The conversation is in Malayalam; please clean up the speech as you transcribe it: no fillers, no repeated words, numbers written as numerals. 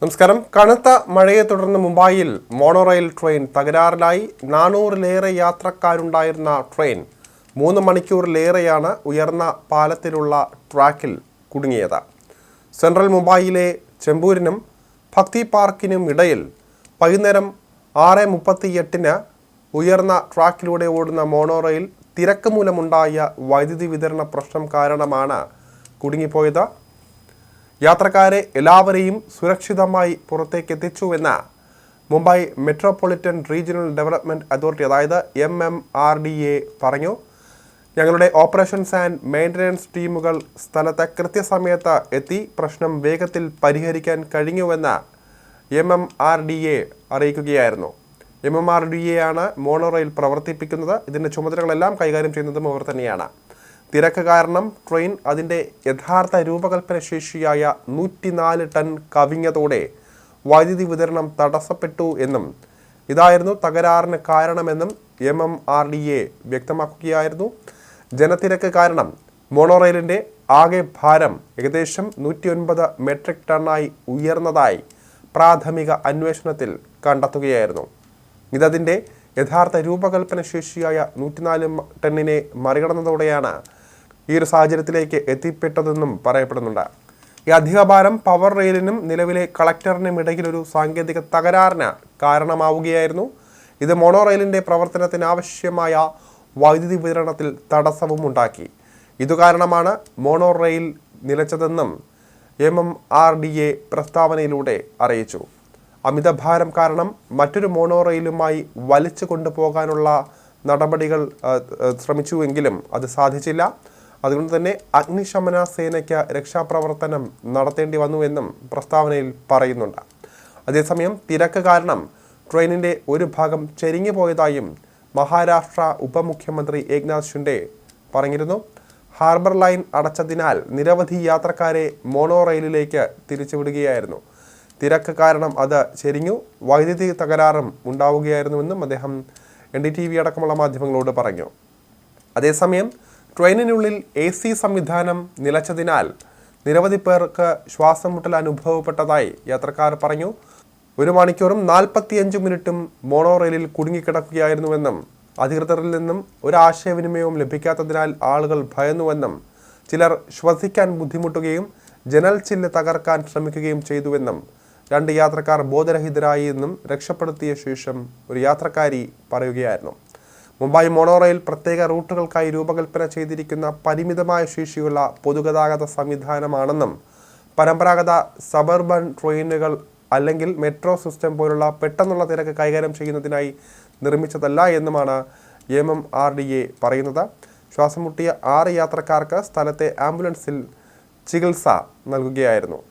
നമസ്കാരം. കനത്ത മഴയെ തുടർന്ന് മുംബൈയിൽ മോണോറെയിൽ ട്രെയിൻ തകരാറിലായി. 400-ലേറെ യാത്രക്കാരുണ്ടായിരുന്ന ട്രെയിൻ 3 മണിക്കൂറിലേറെയാണ് ഉയർന്ന പാലത്തിലുള്ള ട്രാക്കിൽ കുടുങ്ങിയത്. സെൻട്രൽ മുംബൈയിലെ ചെമ്പൂരിനും ഭക്തി പാർക്കിനും ഇടയിൽ വൈകുന്നേരം 6:38-ന് ഉയർന്ന ട്രാക്കിലൂടെ ഓടുന്ന മോണോറെയിൽ തിരക്ക് മൂലമുണ്ടായ വൈദ്യുതി വിതരണ പ്രശ്നം കാരണമാണ് കുടുങ്ങിപ്പോയത്. യാത്രക്കാരെ എല്ലാവരെയും സുരക്ഷിതമായി പുറത്തേക്ക് എത്തിച്ചുവെന്ന് Mumbai metropolitan regional development authority അതായത് MMRDA പറഞ്ഞു. ഞങ്ങളുടെ ഓപ്പറേഷൻസ് ആൻഡ് മെയിൻ്റനൻസ് ടീമുകൾ സ്ഥലത്ത് കൃത്യസമയത്ത് എത്തി പ്രശ്നം വേഗത്തിൽ പരിഹരിക്കാൻ കഴിഞ്ഞുവെന്ന് MMRDA അറിയിക്കുകയായിരുന്നു. MMRDA ആണ് മോണോറെയിൽ പ്രവർത്തിപ്പിക്കുന്നത്. ഇതിൻ്റെ ചുമതലകളെല്ലാം കൈകാര്യം ചെയ്യുന്നതും അവർ തന്നെയാണ്. തിരക്ക് കാരണം ട്രെയിൻ അതിൻ്റെ യഥാർത്ഥ രൂപകൽപ്പന ശേഷിയായ 104 ടൺ കവിഞ്ഞതോടെ വൈദ്യുതി വിതരണം തടസ്സപ്പെട്ടു എന്നും ഇതായിരുന്നു തകരാറിന് കാരണമെന്നും MMRDA വ്യക്തമാക്കുകയായിരുന്നു. ജനത്തിരക്ക് കാരണം മോണോറെയിലിൻ്റെ ആകെ ഭാരം ഏകദേശം 109 മെട്രിക് ടണ്ണായി ഉയർന്നതായി പ്രാഥമിക അന്വേഷണത്തിൽ കണ്ടെത്തുകയായിരുന്നു. ഇതതിൻ്റെ യഥാർത്ഥ രൂപകൽപ്പന ശേഷിയായ 104 ടണ്ണിനെ മറികടന്നതോടെയാണ് ഈ ഒരു സാഹചര്യത്തിലേക്ക് എത്തിപ്പെട്ടതെന്നും പറയപ്പെടുന്നുണ്ട്. ഈ അധികഭാരം പവർ റെയിലിനും നിലവിലെ കളക്ടറിനും ഇടയിലൊരു സാങ്കേതിക തകരാറിന് കാരണമാവുകയായിരുന്നു. ഇത് മോണോറെയിലിൻ്റെ പ്രവർത്തനത്തിന് ആവശ്യമായ വൈദ്യുതി വിതരണത്തിൽ തടസ്സവും ഉണ്ടാക്കി. ഇതുകാരണമാണ് മോണോറെയിൽ നിലച്ചതെന്നും MMRDA പ്രസ്താവനയിലൂടെ അറിയിച്ചു. അമിതഭാരം കാരണം മറ്റൊരു മോണോറെയിലുമായി വലിച്ചു കൊണ്ടുപോകാനുള്ള നടപടികൾ ശ്രമിച്ചുവെങ്കിലും അത് സാധിച്ചില്ല. അതുകൊണ്ട് തന്നെ അഗ്നിശമന സേനയ്ക്ക് രക്ഷാപ്രവർത്തനം നടത്തേണ്ടി വന്നുവെന്നും പ്രസ്താവനയിൽ പറയുന്നുണ്ട്. അതേസമയം തിരക്ക് കാരണം ട്രെയിനിൻ്റെ ഒരു ഭാഗം ചെരിഞ്ഞു പോയതായും മഹാരാഷ്ട്ര ഉപമുഖ്യമന്ത്രി ഏക്നാഥ് ഷിൻഡെ പറഞ്ഞിരുന്നു. ഹാർബർ ലൈൻ അടച്ചതിനാൽ നിരവധി യാത്രക്കാരെ മോണോറെയിലിലേക്ക് തിരിച്ചുവിടുകയായിരുന്നു. തിരക്ക് കാരണം അത് ചെരിഞ്ഞു, വൈദ്യുതി തകരാറും ഉണ്ടാവുകയായിരുന്നുവെന്നും അദ്ദേഹം NDTV അടക്കമുള്ള മാധ്യമങ്ങളോട് പറഞ്ഞു. അതേസമയം ട്രെയിനിനുള്ളിൽ AC സംവിധാനം നിലച്ചതിനാൽ നിരവധി പേർക്ക് ശ്വാസം മുട്ടൽ അനുഭവപ്പെട്ടതായി യാത്രക്കാർ പറഞ്ഞു. 1 മണിക്കൂറും 45 മിനിറ്റും മോണോറെയിലിൽ കുടുങ്ങിക്കിടക്കുകയായിരുന്നുവെന്നും അധികൃതരിൽ നിന്നും ഒരു ആശയവിനിമയവും ലഭിക്കാത്തതിനാൽ ആളുകൾ ഭയന്നുവെന്നും ചിലർ ശ്വസിക്കാൻ ബുദ്ധിമുട്ടുകയും ജനൽ ചില്ല് തകർക്കാൻ ശ്രമിക്കുകയും ചെയ്തുവെന്നും 2 യാത്രക്കാർ ബോധരഹിതരായി എന്നും രക്ഷപ്പെടുത്തിയ ശേഷം ഒരു യാത്രക്കാരി പറയുകയായിരുന്നു. മുംബൈ മോണോറെയിൽ പ്രത്യേക റൂട്ടുകൾക്കായി രൂപകൽപ്പന ചെയ്തിരിക്കുന്ന പരിമിതമായ ശേഷിയുള്ള പൊതുഗതാഗത സംവിധാനമാണെന്നും പരമ്പരാഗത സബർബൻ ട്രെയിനുകൾ അല്ലെങ്കിൽ മെട്രോ സിസ്റ്റം പോലുള്ള പെട്ടെന്നുള്ള തിരക്ക് കൈകാര്യം ചെയ്യുന്നതിനായി നിർമ്മിച്ചതല്ല എന്നുമാണ് MMRDA പറയുന്നത്. ശ്വാസം മുട്ടിയ 6 യാത്രക്കാർക്ക് സ്ഥലത്തെ ആംബുലൻസിൽ ചികിത്സ നൽകുകയായിരുന്നു.